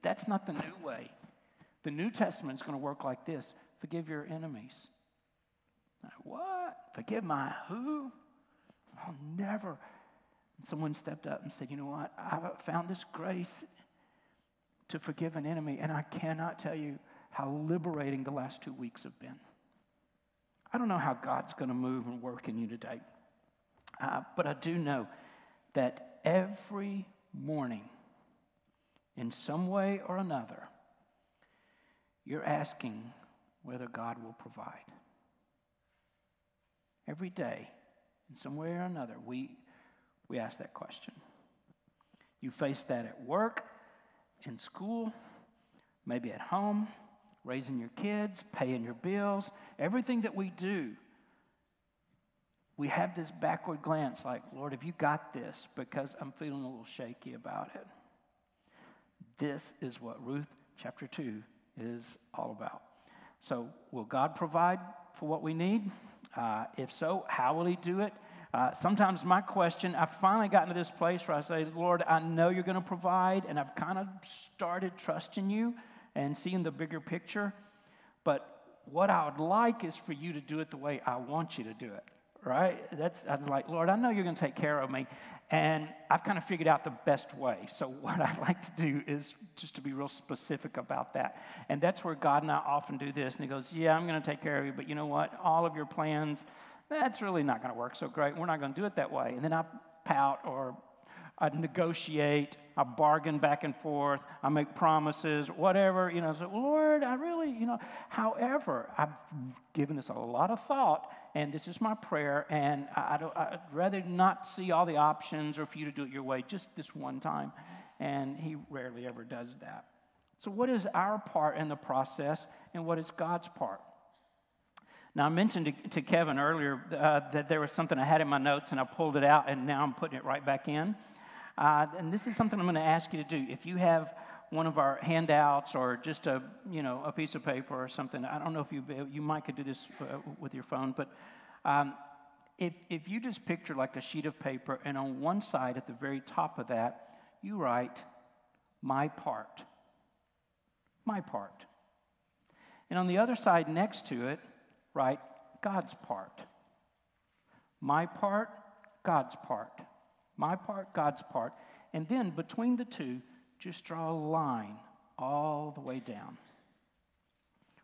That's not the new way. The New Testament is going to work like this. Forgive your enemies. What? Forgive my who? I'll never. And someone stepped up and said, you know what? I found this grace to forgive an enemy, and I cannot tell you how liberating the last 2 weeks have been. I don't know how God's going to move and work in you today, but I do know that every morning, in some way or another, you're asking whether God will provide. Every day, in some way or another, we ask that question. You face that at work, in school, maybe at home, raising your kids, paying your bills. Everything that we do, we have this backward glance like, Lord, have you got this? Because I'm feeling a little shaky about it. This is what Ruth chapter 2 is all about. So will God provide for what we need? If so, how will he do it? Sometimes my question, I've finally gotten to this place where I say, Lord, I know you're going to provide, and I've kind of started trusting you and seeing the bigger picture. But what I would like is for you to do it the way I want you to do it, right? I'm like, Lord, I know you're going to take care of me, and I've kind of figured out the best way. So what I'd like to do is just to be real specific about that. And that's where God and I often do this. And he goes, yeah, I'm going to take care of you, but you know what? All of your plans, that's really not going to work so great. We're not going to do it that way. And then I pout, or I negotiate, I bargain back and forth, I make promises, whatever, so Lord, I really, however, I've given this a lot of thought, and this is my prayer, and I'd rather not see all the options or for you to do it your way, just this one time. And he rarely ever does that. So what is our part in the process, and what is God's part? Now, I mentioned to Kevin earlier that there was something I had in my notes, and I pulled it out, and now I'm putting it right back in. And this is something I'm going to ask you to do. If you have one of our handouts or just a piece of paper or something, I don't know if you might could do this with your phone, but if you just picture like a sheet of paper, and on one side at the very top of that, you write, my part. My part. And on the other side next to it, write, God's part. My part, God's part. My part, God's part. And then between the two, just draw a line all the way down.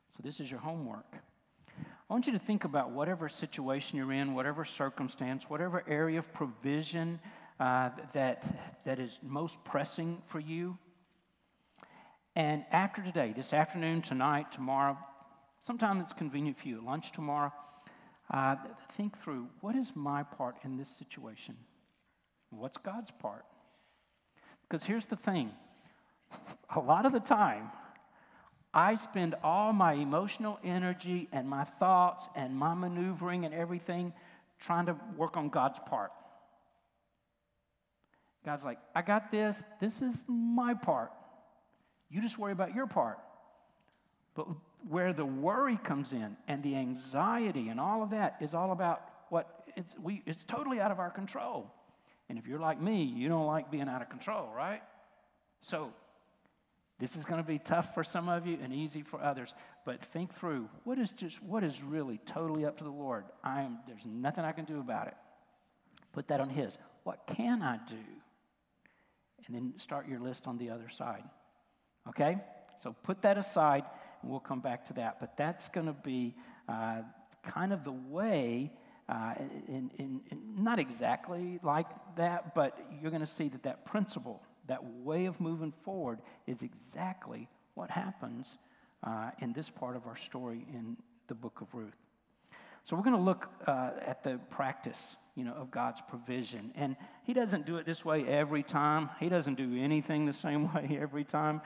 So this is your homework. I want you to think about whatever situation you're in, whatever circumstance, whatever area of provision that is most pressing for you. And after today, this afternoon, tonight, tomorrow, sometime it's convenient for you, lunch tomorrow, think through, what is my part in this situation? What's God's part? Because here's the thing. A lot of the time, I spend all my emotional energy and my thoughts and my maneuvering and everything trying to work on God's part. God's like, I got this. This is my part. You just worry about your part. But where the worry comes in and the anxiety and all of that is all about it's totally out of our control. And if you're like me, you don't like being out of control, right? So this is going to be tough for some of you and easy for others. But think through, what is really totally up to the Lord? There's nothing I can do about it. Put that on his. What can I do? And then start your list on the other side. Okay? So put that aside, and we'll come back to that. But that's going to be kind of the way, not exactly like that, but you're going to see that principle, that way of moving forward is exactly what happens in this part of our story in the book of Ruth. So we're going to look at the practice, of God's provision. And he doesn't do it this way every time. He doesn't do anything the same way every time.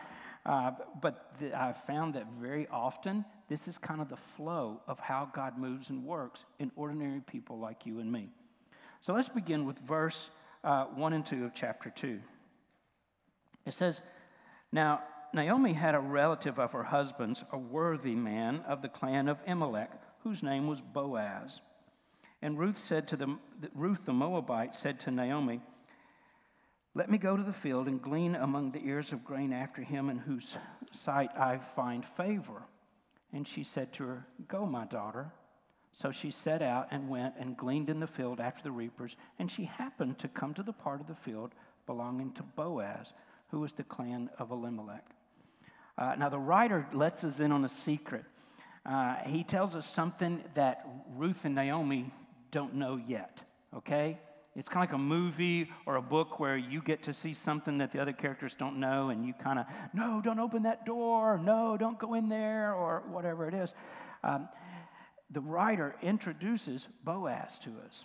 But I've found that very often, this is kind of the flow of how God moves and works in ordinary people like you and me. So let's begin with verse 1 and 2 of chapter 2. It says, Now Naomi had a relative of her husband's, a worthy man of the clan of Elimelech, whose name was Boaz. And Ruth the Moabite said to Naomi, Let me go to the field and glean among the ears of grain after him in whose sight I find favor. And she said to her, Go, my daughter. So she set out and went and gleaned in the field after the reapers, and she happened to come to the part of the field belonging to Boaz, who was the clan of Elimelech. Now the writer lets us in on a secret. He tells us something that Ruth and Naomi don't know yet, okay? It's kind of like a movie or a book where you get to see something that the other characters don't know, and you kind of, no, don't open that door, no, don't go in there, or whatever it is. The writer introduces Boaz to us.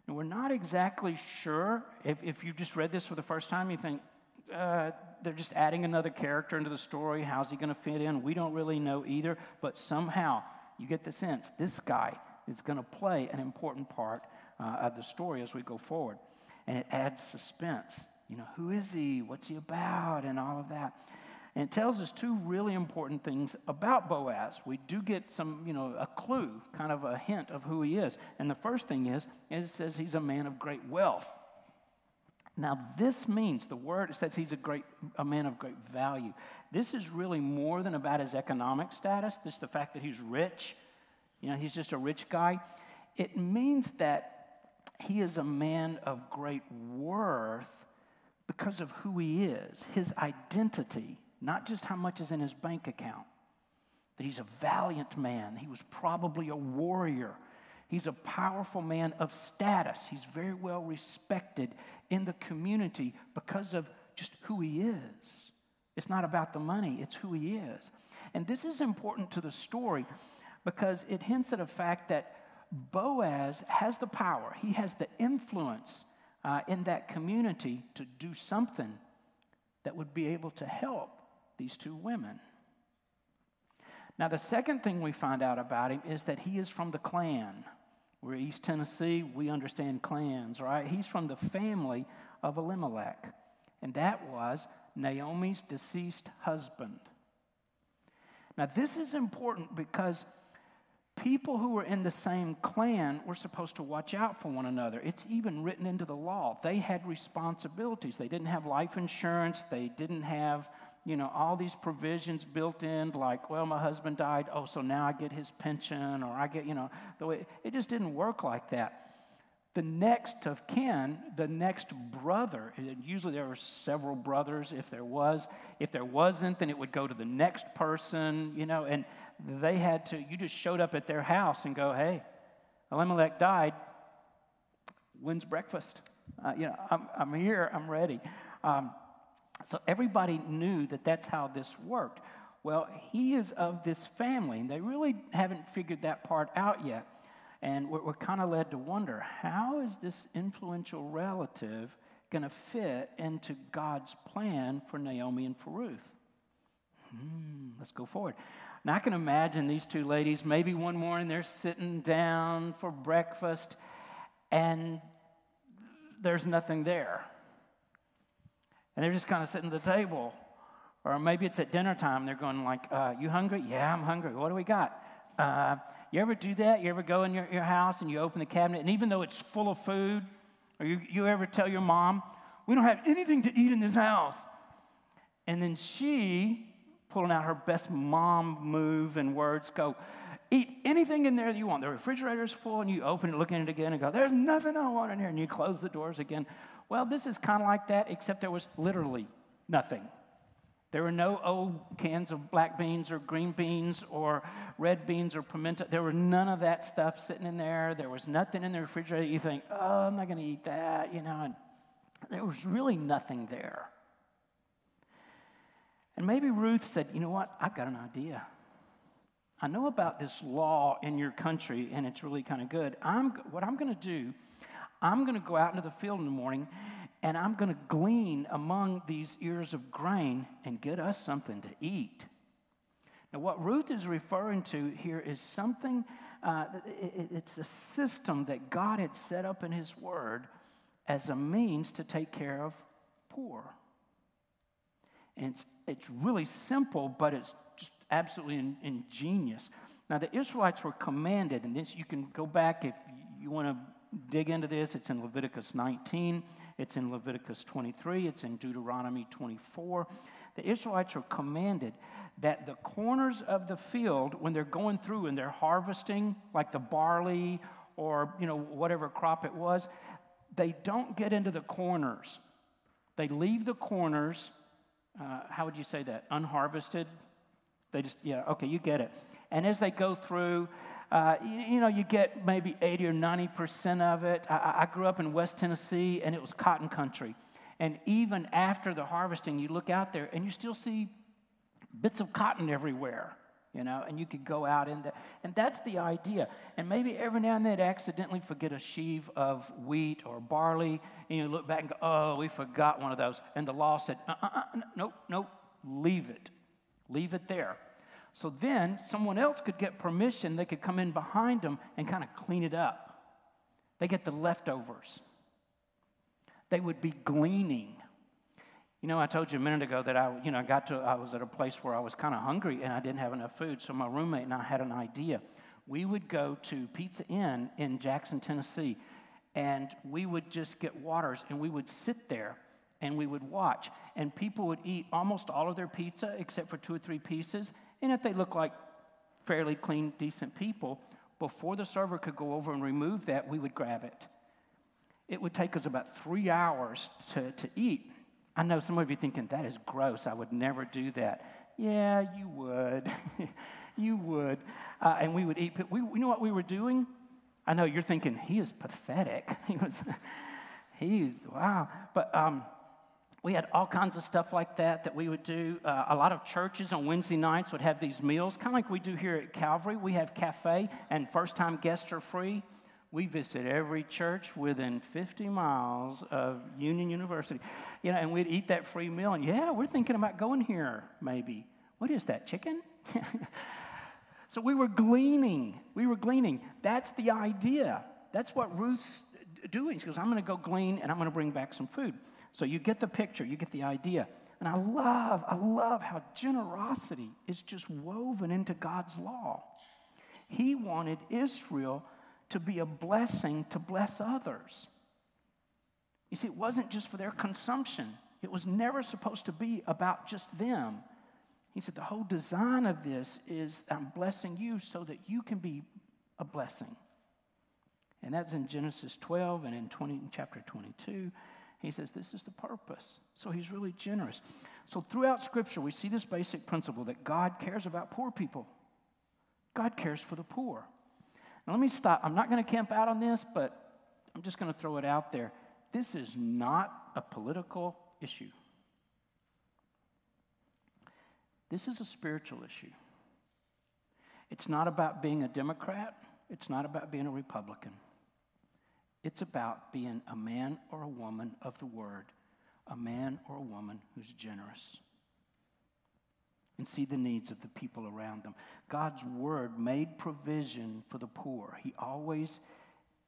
And we're not exactly sure. If you just read this for the first time, you think, they're just adding another character into the story. How's he going to fit in? We don't really know either. But somehow, you get the sense this guy is going to play an important part of the story as we go forward. And it adds suspense. You know, who is he? What's he about? And all of that. And it tells us two really important things about Boaz. We do get some, a clue, kind of a hint of who he is. And the first thing is it says he's a man of great wealth. Now, this means, the word says he's a man of great value. This is really more than about his economic status, just the fact that he's rich. He's just a rich guy. It means that he is a man of great worth because of who he is, his identity. Not just how much is in his bank account, that he's a valiant man. He was probably a warrior. He's a powerful man of status. He's very well respected in the community because of just who he is. It's not about the money, it's who he is. And this is important to the story because it hints at a fact that Boaz has the power. He has the influence in that community to do something that would be able to help these two women. Now, the second thing we find out about him is that he is from the clan. We're East Tennessee, we understand clans, right? He's from the family of Elimelech, and that was Naomi's deceased husband. Now, this is important because people who were in the same clan were supposed to watch out for one another. It's even written into the law. They had responsibilities. They didn't have life insurance. They didn't have all these provisions built in, like, well, my husband died, so now I get his pension, or I get, the way it just didn't work like that. The next of kin, the next brother, usually there were several brothers if there was. If there wasn't, then it would go to the next person, and they had to, you just showed up at their house and go, hey, Elimelech died, when's breakfast? I'm here, I'm ready. So everybody knew that that's how this worked. Well, he is of this family, and they really haven't figured that part out yet. And we're kind of led to wonder, how is this influential relative going to fit into God's plan for Naomi and for Ruth? Let's go forward. Now, I can imagine these two ladies, maybe one morning they're sitting down for breakfast, and there's nothing there. And they're just kind of sitting at the table. Or maybe it's at dinner time. They're going like, you hungry? Yeah, I'm hungry. What do we got? You ever do that? You ever go in your house and you open the cabinet, and even though it's full of food, or you ever tell your mom, we don't have anything to eat in this house. And then she, pulling out her best mom move and words, go, eat anything in there that you want. The refrigerator's full, and you open it, look in it again, and go, there's nothing I want in here. And you close the doors again. Well, this is kind of like that, except there was literally nothing. There were no old cans of black beans or green beans or red beans or pimento. There were none of that stuff sitting in there. There was nothing in the refrigerator. You think, I'm not going to eat that, And there was really nothing there. And maybe Ruth said, you know what? I've got an idea. I know about this law in your country, and it's really kind of good. What I'm going to do, I'm going to go out into the field in the morning, and I'm going to glean among these ears of grain and get us something to eat. Now, what Ruth is referring to here is something, it's a system that God had set up in His Word as a means to take care of poor. And it's really simple, but it's just absolutely ingenious. Now, the Israelites were commanded, and this you can go back if you want to dig into this, it's in Leviticus 19, it's in Leviticus 23, it's in Deuteronomy 24. The Israelites are commanded that the corners of the field, when they're going through and they're harvesting, like the barley or, whatever crop it was, they don't get into the corners. They leave the corners, how would you say that, unharvested? They just, okay, you get it. And as they go through, you get maybe 80 or 90% of it. I grew up in West Tennessee, and it was cotton country. And even after the harvesting, you look out there, and you still see bits of cotton everywhere, and you could go out in there. And that's the idea. And maybe every now and then accidentally forget a sheaf of wheat or barley, and you look back and go, oh, we forgot one of those. And the law said, nope, leave it. Leave it there. So then someone else could get permission. They could come in behind them and kind of clean it up. They get the leftovers. They would be gleaning. I told you a minute ago that I was at a place where I was kind of hungry and I didn't have enough food. So my roommate and I had an idea. We would go to Pizza Inn in Jackson, Tennessee, and we would just get waters and we would sit there and we would watch. And people would eat almost all of their pizza except for 2 or 3 pieces. And if they look like fairly clean, decent people, before the server could go over and remove that, we would grab it. It would take us about 3 hours to eat. I know some of you thinking, that is gross. I would never do that. Yeah, you would. You would. And we would eat. You know what we were doing? I know you're thinking, he is pathetic. Wow. But we had all kinds of stuff like that we would do. A lot of churches on Wednesday nights would have these meals, kind of like we do here at Calvary. We have cafe, and first-time guests are free. We visit every church within 50 miles of Union University, and we'd eat that free meal. And we're thinking about going here, maybe. What is that, chicken? So we were gleaning. That's the idea. That's what Ruth's doing. She goes, I'm going to go glean, and I'm going to bring back some food. So you get the picture, you get the idea. And I love how generosity is just woven into God's law. He wanted Israel to be a blessing to bless others. You see, it wasn't just for their consumption. It was never supposed to be about just them. He said, the whole design of this is I'm blessing you so that you can be a blessing. And that's in Genesis 12 and in chapter 22. He says this is the purpose. So he's really generous. So throughout Scripture, we see this basic principle that God cares about poor people. God cares for the poor. Now let me stop. I'm not going to camp out on this, but I'm just going to throw it out there. This is not a political issue. This is a spiritual issue. It's not about being a Democrat. It's not about being a Republican. It's about being a man or a woman of the Word, a man or a woman who's generous and see the needs of the people around them. God's Word made provision for the poor. He always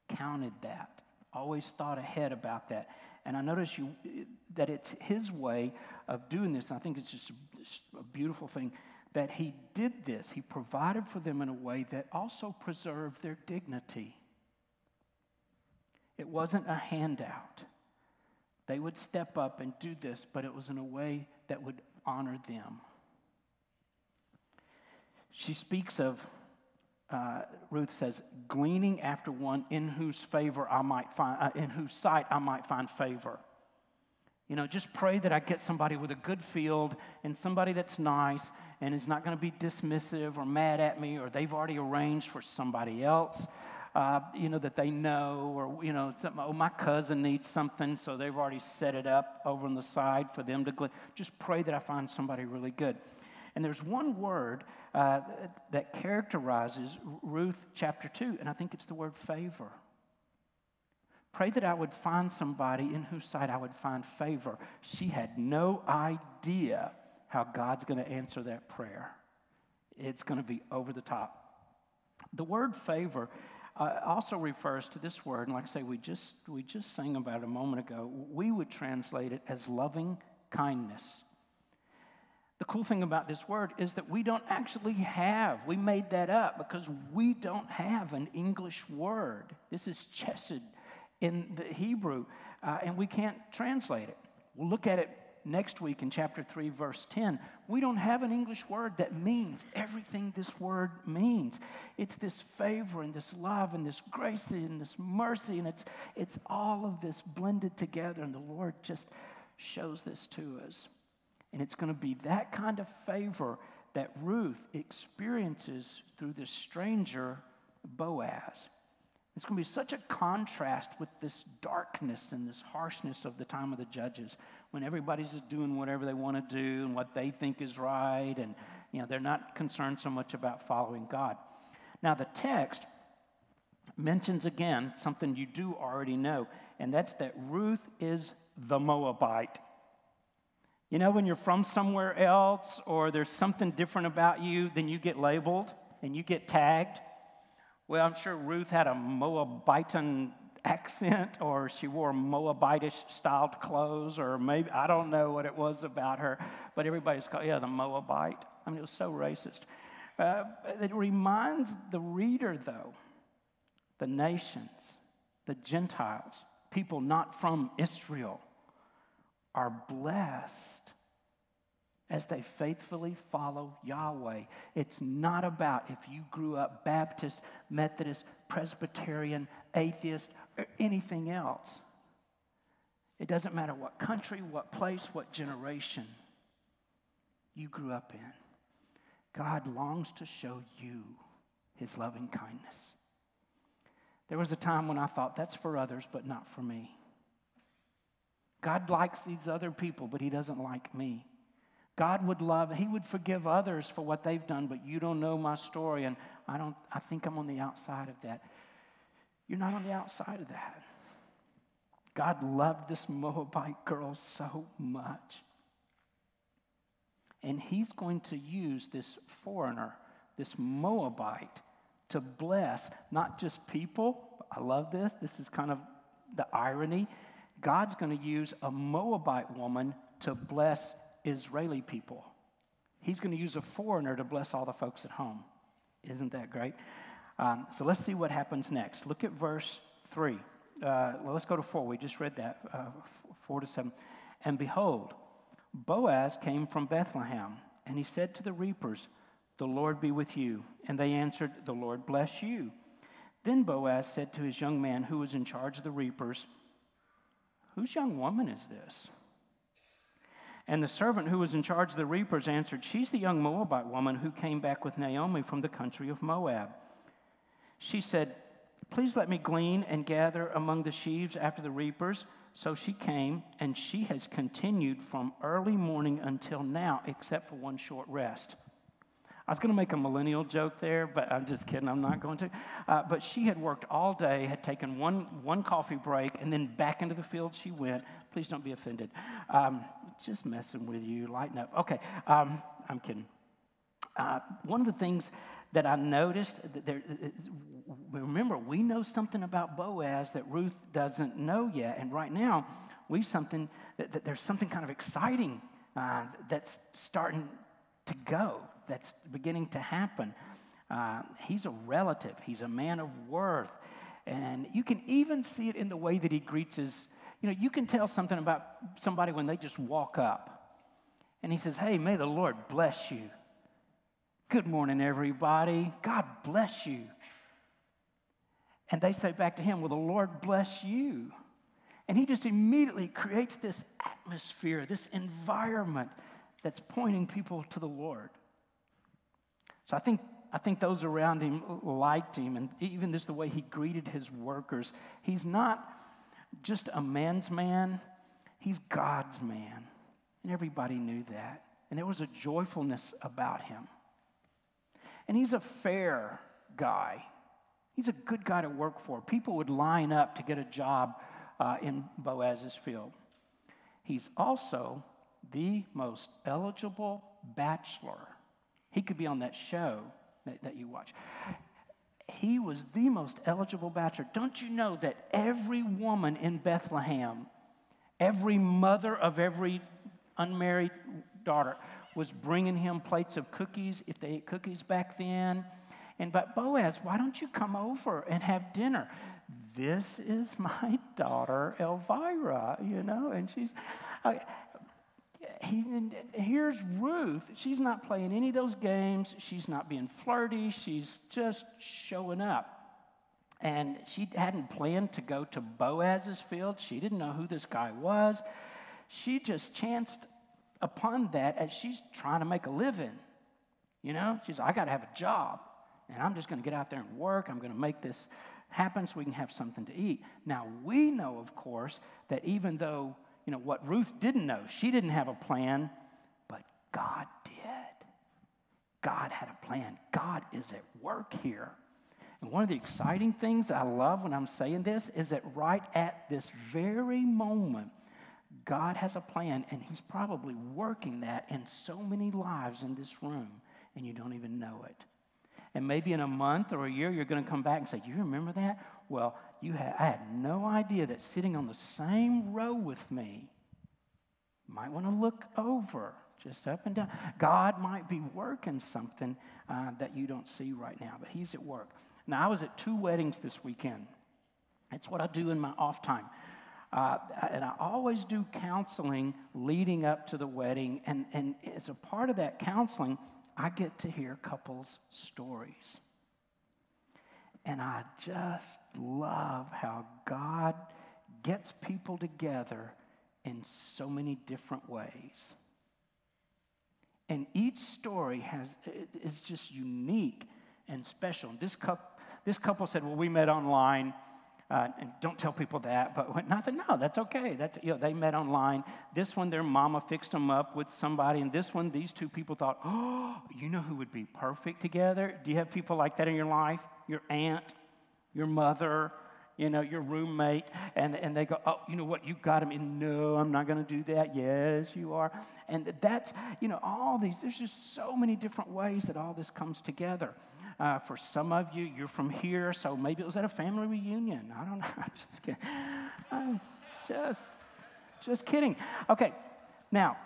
counted that, always thought ahead about that. And I notice that it's His way of doing this. And I think it's just a beautiful thing that He did this. He provided for them in a way that also preserved their dignity. It wasn't a handout. They would step up and do this, but it was in a way that would honor them. She speaks of, Ruth says, gleaning after one in whose favor I might find, in whose sight I might find favor. Just pray that I get somebody with a good field and somebody that's nice and is not going to be dismissive or mad at me, or they've already arranged for somebody else. That they know, or, something, my cousin needs something, so they've already set it up over on the side for them to glean. Just pray that I find somebody really good. And there's one word that characterizes Ruth chapter 2, and I think it's the word favor. Pray that I would find somebody in whose sight I would find favor. She had no idea how God's going to answer that prayer. It's going to be over the top. The word favor also refers to this word, and like I say, we just sang about it a moment ago. We would translate it as loving kindness. The cool thing about this word is that we don't actually have, we made that up because we don't have an English word. This is chesed in the Hebrew, and we can't translate it. We'll look at it next week in chapter 3, verse 10. We don't have an English word that means everything this word means. It's this favor and this love and this grace and this mercy, and it's all of this blended together, and the Lord just shows this to us. And it's going to be that kind of favor that Ruth experiences through this stranger, Boaz. It's going to be such a contrast with this darkness and this harshness of the time of the judges, when everybody's just doing whatever they want to do and what they think is right, and they're not concerned so much about following God. Now the text mentions again something you do already know, and that's that Ruth is the Moabite. When you're from somewhere else or there's something different about you, then you get labeled and you get tagged. Well, I'm sure Ruth had a Moabitan accent, or she wore Moabitish styled clothes, or maybe, I don't know what it was about her, but everybody's called, the Moabite. I mean, it was so racist. It reminds the reader, though, the nations, the Gentiles, people not from Israel, are blessed as they faithfully follow Yahweh. It's not about if you grew up Baptist, Methodist, Presbyterian, atheist, or anything else. It doesn't matter what country, what place, what generation you grew up in. God longs to show you his loving kindness. There was a time when I thought, that's for others, but not for me. God likes these other people, but he doesn't like me. God would love, he would forgive others for what they've done, but you don't know my story, and I think I'm on the outside of that. You're not on the outside of that. God loved this Moabite girl so much. And he's going to use this foreigner, this Moabite, to bless not just people. I love this. This is kind of the irony. God's going to use a Moabite woman to bless Israeli people. He's going to use a foreigner to bless all the folks at home. Isn't that great? So let's see what happens next. Look at verse 3. Let's go to 4. We just read that, 4 to 7. And behold, Boaz came from Bethlehem, and he said to the reapers, "The Lord be with you." And they answered, "The Lord bless you." Then Boaz said to his young man who was in charge of the reapers, "Whose young woman is this?" And the servant who was in charge of the reapers answered, "She's the young Moabite woman who came back with Naomi from the country of Moab." She said, "Please let me glean and gather among the sheaves after the reapers." So she came, and she has continued from early morning until now, except for one short rest. I was going to make a millennial joke there, but I'm just kidding. I'm not going to. But she had worked all day, had taken one coffee break, and then back into the field she went. Please don't be offended. Just messing with you. Lighten up. Okay, I'm kidding. One of the things that I noticed, remember, we know something about Boaz that Ruth doesn't know yet. And right now, there's something kind of exciting that's starting to go, that's beginning to happen. He's a relative. He's a man of worth. And you can even see it in the way that he greets his, you can tell something about somebody when they just walk up. And he says, "Hey, may the Lord bless you. Good morning, everybody. God bless you." And they say back to him, "Well, the Lord bless you." And he just immediately creates this atmosphere, this environment that's pointing people to the Lord. So I think those around him liked him, and even just the way he greeted his workers. He's not just a man's man, he's God's man. And everybody knew that. And there was a joyfulness about him. And he's a fair guy. He's a good guy to work for. People would line up to get a job in Boaz's field. He's also the most eligible bachelor. He could be on that show that you watch. He was the most eligible bachelor. Don't you know that every woman in Bethlehem, every mother of every unmarried daughter, was bringing him plates of cookies, if they ate cookies back then. But Boaz, why don't you come over and have dinner? This is my daughter, Elvira, and she's... here's Ruth. She's not playing any of those games. She's not being flirty. She's just showing up. And she hadn't planned to go to Boaz's field. She didn't know who this guy was. She just chanced upon that as she's trying to make a living. She's like, I got to have a job, and I'm just going to get out there and work. I'm going to make this happen so we can have something to eat. Now, we know, of course, that even though, what Ruth didn't know, she didn't have a plan, but God did. God had a plan. God is at work here. And one of the exciting things that I love when I'm saying this is that right at this very moment, God has a plan, and he's probably working that in so many lives in this room, and you don't even know it. And maybe in a month or a year, you're going to come back and say, you remember that? Well, I had no idea that sitting on the same row with me, might want to look over, just up and down. God might be working something that you don't see right now, but he's at work. Now, I was at 2 weddings this weekend. It's what I do in my off time. And I always do counseling leading up to the wedding. And as a part of that counseling, I get to hear couples' stories. And I just love how God gets people together in so many different ways. And each story is just unique and special. This couple said, well, we met online, and don't tell people that. And I said, no, that's okay. They met online. This one, their mama fixed them up with somebody. And this one, these 2 people thought, oh, you know who would be perfect together? Do you have people like that in your life? Your aunt, your mother, your roommate. And they go, oh, you know what? You got him. And no, I'm not going to do that. Yes, you are. And that's, all these. There's just so many different ways that all this comes together. For some of you, you're from here, so maybe it was at a family reunion. I don't know. I'm just kidding. I'm just kidding. Okay, now,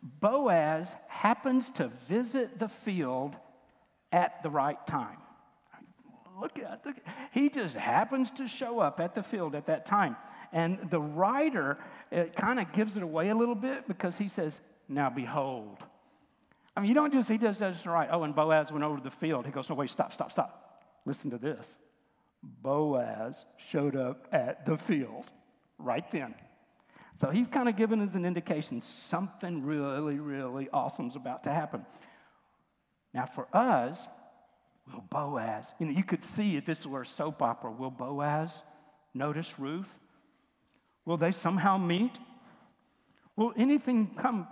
Boaz happens to visit the field at the right time. Look at he just happens to show up at the field at that time. And the writer kind of gives it away a little bit because he says, now behold. I mean, he does this right. Oh, and Boaz went over to the field. He goes, oh, wait, stop. Listen to this. Boaz showed up at the field right then. So he's kind of giving us an indication something really, really awesome's about to happen. Now, for us, will Boaz, you could see if this were a soap opera, will Boaz notice Ruth? Will they somehow meet? Will anything come?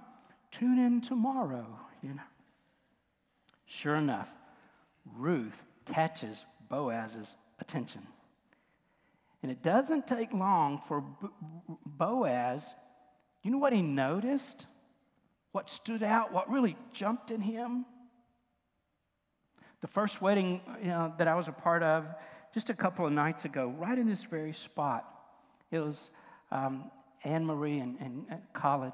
Tune in tomorrow. Sure enough, Ruth catches Boaz's attention. And it doesn't take long for Boaz, you know what he noticed? What stood out? What really jumped in him? The first wedding that I was a part of just a couple of nights ago, right in this very spot, it was Anne-Marie and Khalid.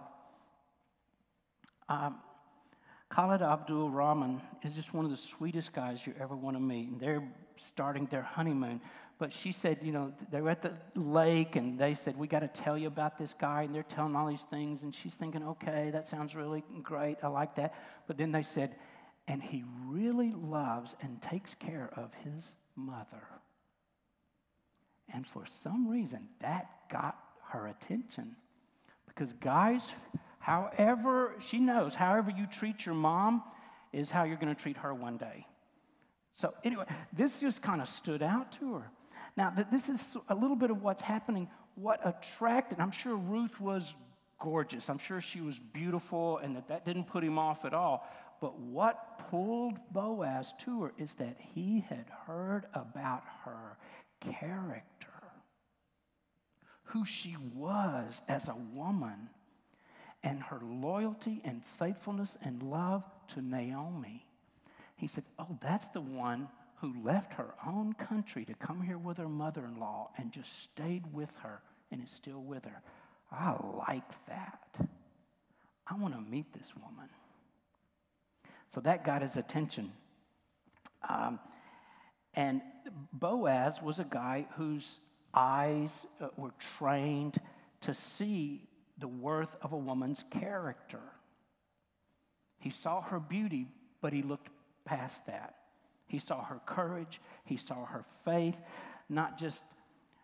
Khalid Abdul Rahman is just one of the sweetest guys you ever want to meet. And they're starting their honeymoon. But she said, they were at the lake, and they said, we got to tell you about this guy. And they're telling all these things. And she's thinking, okay, that sounds really great. I like that. But then they said, and he really loves and takes care of his mother. And for some reason, that got her attention. Because guys, however you treat your mom is how you're going to treat her one day. So anyway, this just kind of stood out to her. Now, this is a little bit of what's happening. What attracted, I'm sure Ruth was gorgeous. I'm sure she was beautiful, and that didn't put him off at all. But what pulled Boaz to her is that he had heard about her character, who she was as a woman, and her loyalty and faithfulness and love to Naomi. He said, oh, that's the one who left her own country to come here with her mother-in-law and just stayed with her and is still with her. I like that. I want to meet this woman. So that got his attention. And Boaz was a guy whose eyes were trained to see the worth of a woman's character. He saw her beauty, but he looked past that. He saw her courage. He saw her faith, not just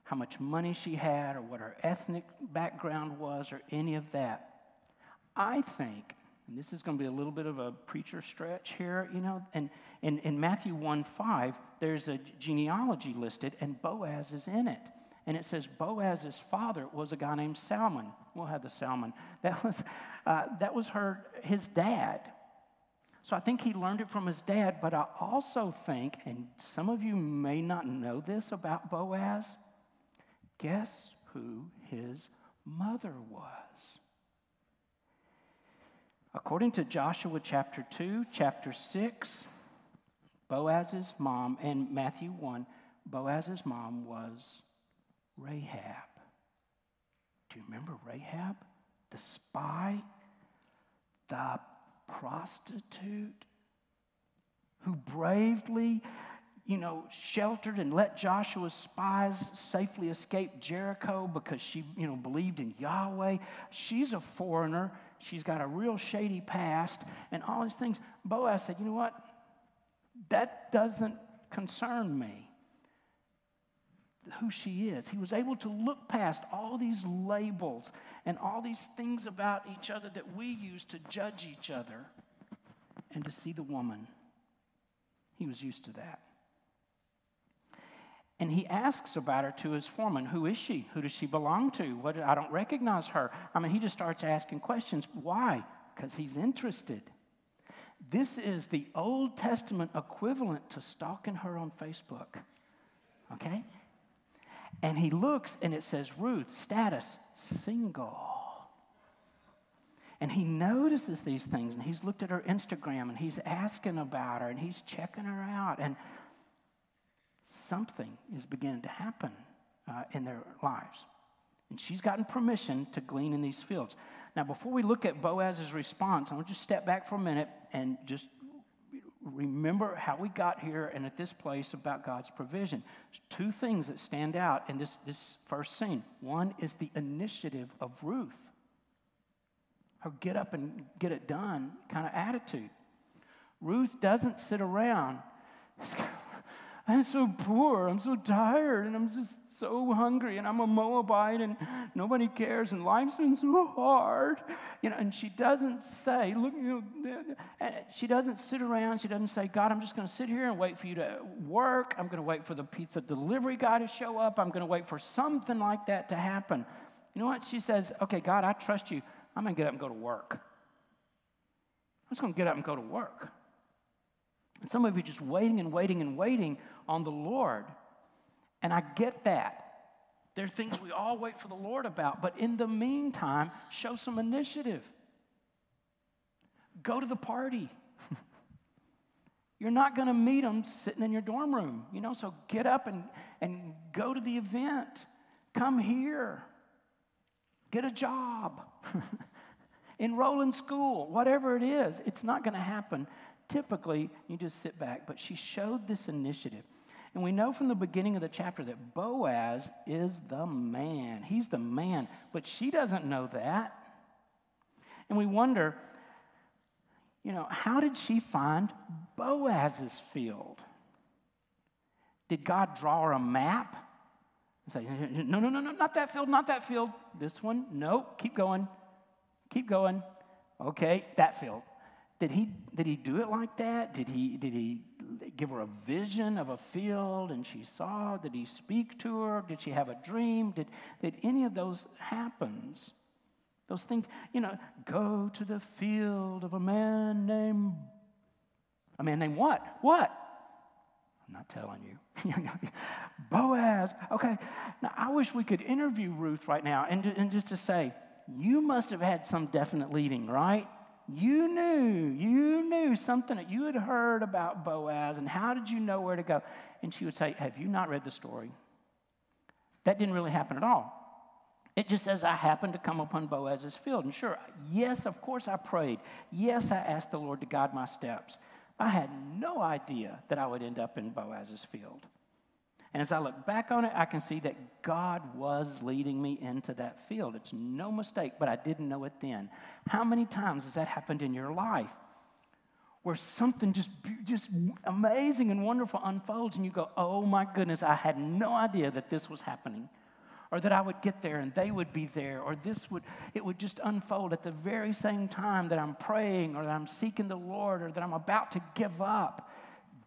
how much money she had or what her ethnic background was or any of that. I think, and this is going to be a little bit of a preacher stretch here, and in Matthew 1:5, there's a genealogy listed, and Boaz is in it. And it says Boaz's father was a guy named Salmon. We'll have the Salmon. That was his dad. So I think he learned it from his dad, but I also think, and some of you may not know this about Boaz, guess who his mother was? According to Joshua chapter 2, chapter 6, Boaz's mom, and Matthew 1, Boaz's mom was Rahab. Do you remember Rahab? The spy, the prostitute who bravely, sheltered and let Joshua's spies safely escape Jericho because she, believed in Yahweh. She's a foreigner. She's got a real shady past and all these things. Boaz said, you know what? That doesn't concern me. Who she is. He was able to look past all these labels and all these things about each other that we use to judge each other and to see the woman. He was used to that. And he asks about her to his foreman. Who is she? Who does she belong to? I don't recognize her. He just starts asking questions. Why? Because he's interested. This is the Old Testament equivalent to stalking her on Facebook. Okay? And he looks and it says, Ruth, status, single. And he notices these things and he's looked at her Instagram and he's asking about her and he's checking her out. And something is beginning to happen in their lives. And she's gotten permission to glean in these fields. Now, before we look at Boaz's response, I want to just step back for a minute and just remember how we got here and at this place about God's provision. There's two things that stand out in this first scene. One is the initiative of Ruth. Her get up and get it done kind of attitude. Ruth doesn't sit around. I'm so poor, I'm so tired, and I'm just so hungry, and I'm a Moabite, and nobody cares, and life's been so hard. And she doesn't say, look, she doesn't sit around, she doesn't say, God, I'm just going to sit here and wait for you to work. I'm going to wait for the pizza delivery guy to show up. I'm going to wait for something like that to happen. You know what? She says, okay, God, I trust you. I'm going to get up and go to work. I'm just going to get up and go to work. And some of you are just waiting and waiting and waiting on the Lord. And I get that. There are things we all wait for the Lord about. But in the meantime, show some initiative. Go to the party. You're not going to meet them sitting in your dorm room. So get up and go to the event. Come here. Get a job. Enroll in school. Whatever it is, it's not going to happen. Typically, you just sit back, but she showed this initiative. And we know from the beginning of the chapter that Boaz is the man. He's the man, but she doesn't know that. And we wonder, how did she find Boaz's field? Did God draw her a map? And say, no, not that field, not that field. This one, nope, keep going. Okay, that field. Did he do it like that? Did he give her a vision of a field and she saw? Did he speak to her? Did she have a dream? Did any of those happens? Those things, go to the field of a man named what? What? I'm not telling you. Boaz. Okay. Now, I wish we could interview Ruth right now and just to say, you must have had some definite leading, right? You knew something that you had heard about Boaz, and how did you know where to go? And she would say, have you not read the story? That didn't really happen at all. It just says I happened to come upon Boaz's field. And sure, yes, of course I prayed. Yes, I asked the Lord to guide my steps. I had no idea that I would end up in Boaz's field. And as I look back on it, I can see that God was leading me into that field. It's no mistake, but I didn't know it then. How many times has that happened in your life? Where something just amazing and wonderful unfolds and you go, oh my goodness, I had no idea that this was happening. Or that I would get there and they would be there, or it would just unfold at the very same time that I'm praying, or that I'm seeking the Lord, or that I'm about to give up.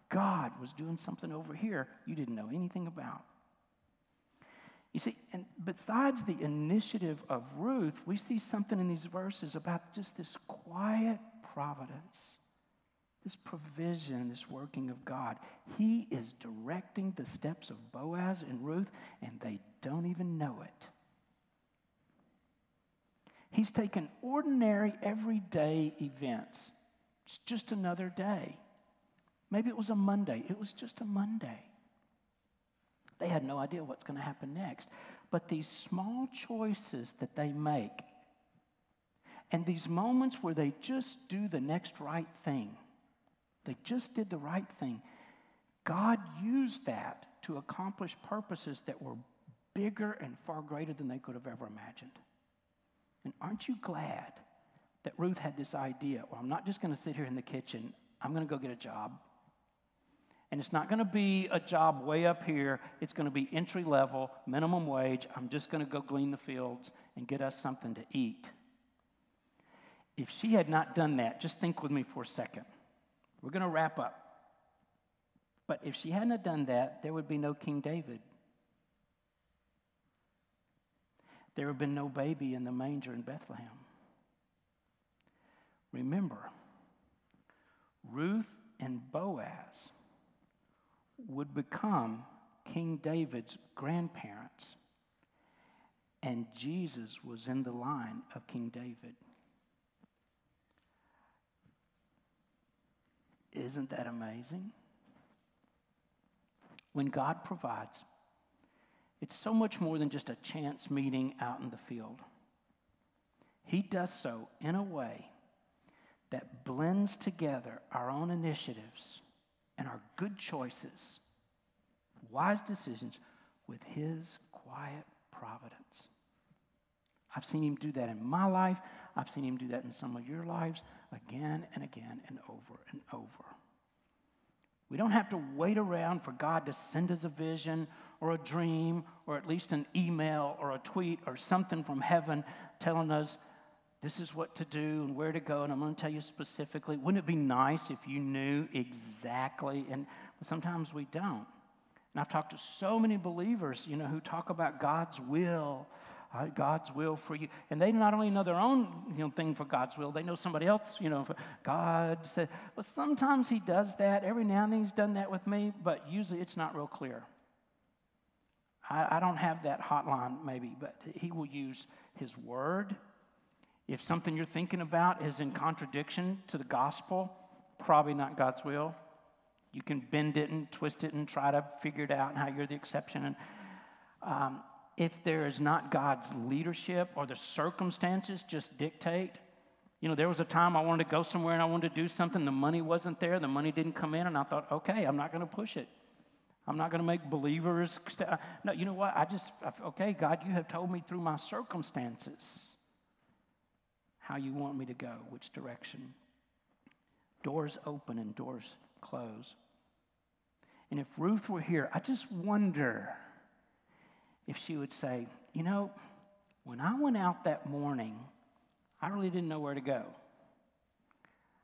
God was doing something over here you didn't know anything about. You see, and besides the initiative of Ruth, we see something in these verses about just this quiet providence, this provision, this working of God. He is directing the steps of Boaz and Ruth, and they don't even know it. He's taken ordinary, everyday events. It's just another day. Maybe it was a Monday. It was just a Monday. They had no idea what's going to happen next. But these small choices that they make, and these moments where they just do the next right thing, they just did the right thing. God used that to accomplish purposes that were bigger and far greater than they could have ever imagined. And aren't you glad that Ruth had this idea? Well, I'm not just going to sit here in the kitchen. I'm going to go get a job. And it's not going to be a job way up here. It's going to be entry level, minimum wage. I'm just going to go glean the fields and get us something to eat. If she had not done that, just think with me for a second. We're going to wrap up. But if she hadn't have done that, there would be no King David. There would have been no baby in the manger in Bethlehem. Remember, Ruth and Boaz would become King David's grandparents, and Jesus was in the line of King David. Isn't that amazing? When God provides, it's so much more than just a chance meeting out in the field. He does so in a way that blends together our own initiatives and our good choices, wise decisions, with His quiet providence. I've seen Him do that in my life. I've seen Him do that in some of your lives again and again and over and over. We don't have to wait around for God to send us a vision or a dream or at least an email or a tweet or something from heaven telling us this is what to do and where to go, and I'm going to tell you specifically. Wouldn't it be nice if you knew exactly? And sometimes we don't. And I've talked to so many believers, who talk about God's will for you. And they not only know their own, thing for God's will, they know somebody else, God said. Well, sometimes He does that. Every now and then He's done that with me, but usually it's not real clear. I don't have that hotline maybe, but He will use His word. If something you're thinking about is in contradiction to the gospel, probably not God's will. You can bend it and twist it and try to figure it out and how you're the exception. And if there is not God's leadership or the circumstances just dictate, there was a time I wanted to go somewhere and I wanted to do something. The money wasn't there. The money didn't come in. And I thought, okay, I'm not going to push it. I'm not going to make believers. No, you know what? Okay, God, you have told me through my circumstances how you want me to go, which direction. Doors open and doors close. And if Ruth were here, I just wonder if she would say, when I went out that morning, I really didn't know where to go.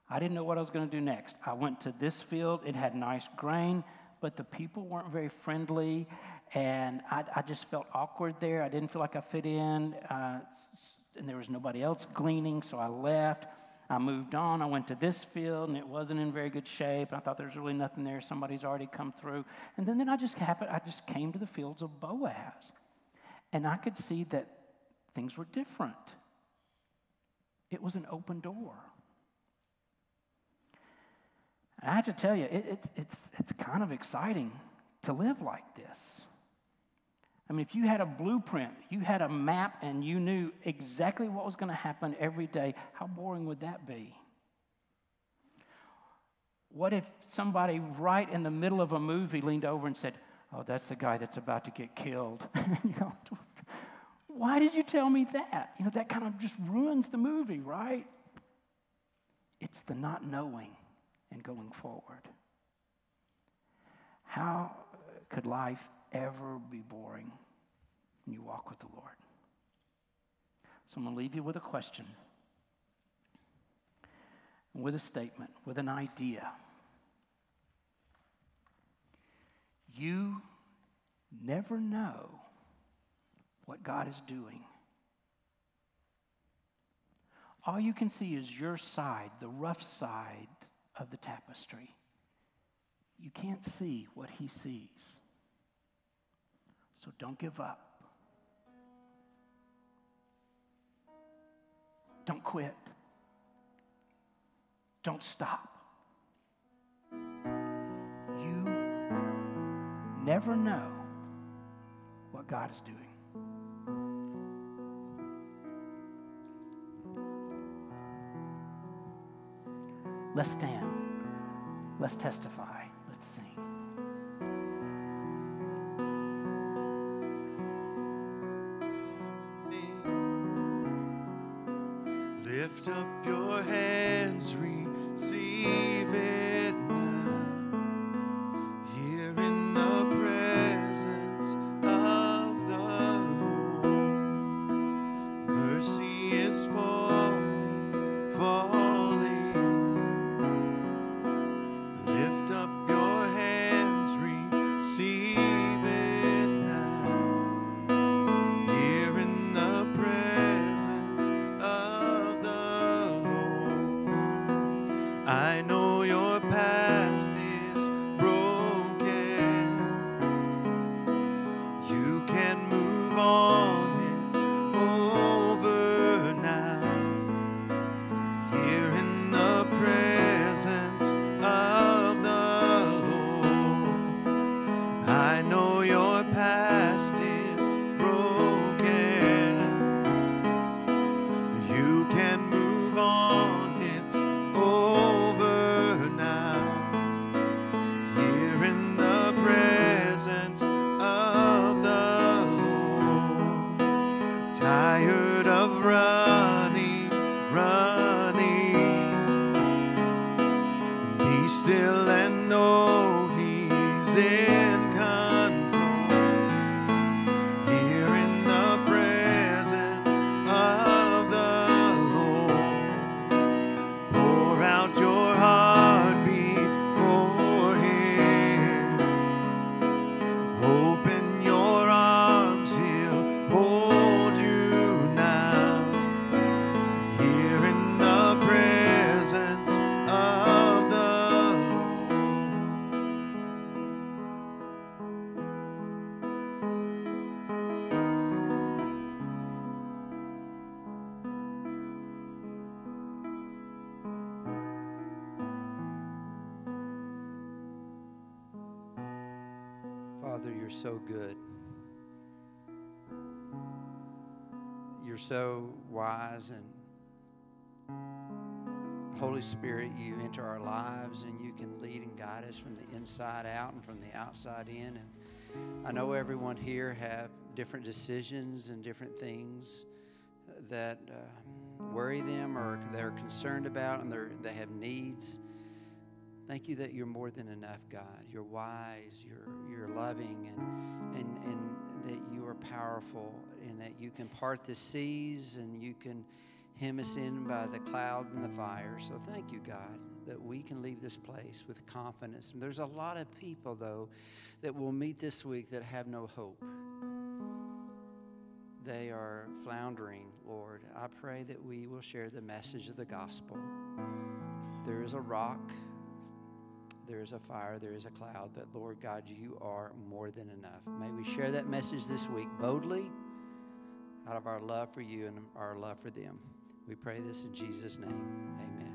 I didn't know what I was going to do next. I went to this field. It had nice grain, but the people weren't very friendly, and I just felt awkward there. I didn't feel like I fit in, and there was nobody else gleaning, so I left. I moved on. I went to this field, and it wasn't in very good shape. And I thought there's really nothing there. Somebody's already come through. And then I just came to the fields of Boaz, and I could see that things were different. It was an open door. And I have to tell you, it's kind of exciting to live like this. I mean, if you had a blueprint, you had a map, and you knew exactly what was going to happen every day, how boring would that be? What if somebody right in the middle of a movie leaned over and said, "Oh, that's the guy that's about to get killed." You know, why did you tell me that? You know, that kind of just ruins the movie, right? It's the not knowing and going forward. How could life ever be boring when you walk with the Lord? So I'm going to leave you with a question, with a statement, with an idea. You never know what God is doing. All you can see is your side, the rough side of the tapestry. You can't see what He sees. So don't give up. Don't quit. Don't stop. You never know what God is doing. Let's stand. Let's testify. Let's sing. Lift up your hands, receive it now. Here in the presence of the Lord, mercy is falling, falling. Lift up your hands, receive it now. Here in the presence of the Lord, I know your past is broken. You can move on, it's over now. Here in the presence of the Lord, I know your past is broken. You can move on, it's over now. Here in the presence of the Lord, tired of running, be still and know He's in control. Here in the presence of the Lord, pour out your heart before Him. Open your arms, He'll hold you now. Here in the presence of the Lord. Father, you're so good. You're so wise, and Holy Spirit, you enter our lives and you can lead and guide us from the inside out and from the outside in. And I know everyone here have different decisions and different things that worry them or they're concerned about, and they have needs. Thank you that you're more than enough, God. You're wise, you're loving, and that you are powerful, and that you can part the seas and you can hem us in by the cloud and the fire. So thank you, God, that we can leave this place with confidence. And there's a lot of people, though, that we'll meet this week that have no hope. They are floundering, Lord. I pray that we will share the message of the gospel. There is a rock, there is a fire, there is a cloud, that, Lord God, you are more than enough. May we share that message this week boldly out of our love for you and our love for them. We pray this in Jesus' name. Amen.